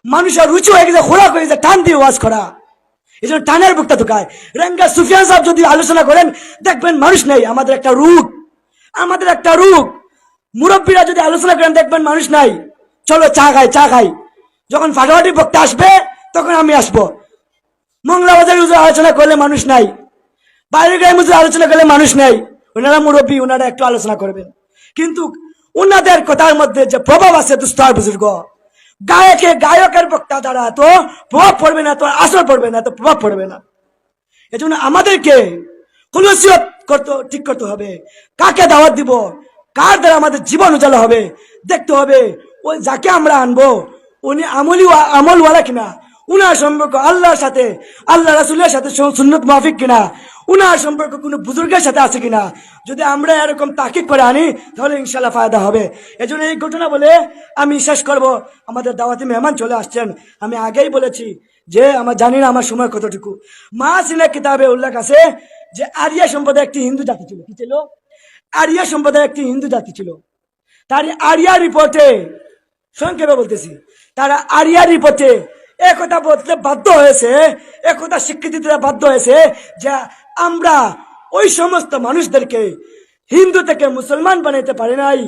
মানুষের রুচি হয়ে গেছে খোরাক হয়ে গেছে টান দিয়ে ওয়াজ করা, এই জন্য টানের বুকটা ঢুকায়। রেঙ্গা সুফিয়ান সাহেব যদি আলোচনা করেন দেখবেন মানুষ নেই, আমাদের একটা রোগ, আমাদের একটা রোগ। মুরব্বীরা যদি আলোচনা করেন দেখবেন মানুষ নাই, চলো চা খাই চা খাই। যখন ফাটাফাটি বক্তা আসবে তখন আমি আসবো। মংলাবাজার আলোচনা করলে মানুষ নাই, বাইরের গ্রামে আলোচনা করলে মানুষ নাই। ওনারা মুরব্বী, ওনারা একটু আলোচনা করবেন, কিন্তু ওনাদের কথার মধ্যে যে প্রভাব আছে দুস্তার বুজুর্গ, গায়কের বক্তা দ্বারা তো প্রভাব পড়বে না, তো আসর পড়বে না, তো প্রভাব পড়বে না। এজন্য আমাদেরকে খুলুসিয়ত ঠিক করতে হবে, কাকে দাওয়াত দিব, কার দ্বারা আমাদের জীবন উজালা হবে দেখতে হবে। ওই যাকে আমরা আনবো উনি আমলওয়ালা কিনা, উনার সম্পর্ক আল্লাহর সাথে, আল্লাহ রাসূলের সাথে সুন্নত মাফিক কিনা, উনার সম্পর্ক কোনো বুজুর্গের সাথে আছে কিনা। যদি আমরা এরকম তাকিদ করে আনি তাহলে ইনশাল্লাহ ফায়দা হবে। এজন্য এই ঘটনা বলে আমি শেষ করব। আমাদের দাওয়াতি মেহমান চলে আসছেন, আমি আগেই বলেছি যে আমার জানি না আমার সময় কতটুকু। মাসিনা কিতাবে উল্লেখ আছে যে আরিয়া সম্প্রদায় একটি হিন্দু জাতি ছিল। কি ছিল? আরিয়া সম্প্রদায় একটি হিন্দু জাতি ছিল। তার আরিয়া রিপোর্টে, সংক্ষেপে বলতেছি, তারা আরিয়া রিপোর্টে একথা বলতে বাধ্য হয়েছে, একথা স্বীকৃতি দিতে বাধ্য হয়েছে যে আমরা ওই সমস্ত মানুষদেরকে হিন্দু থেকে মুসলমান বানাইতে পারি নাই।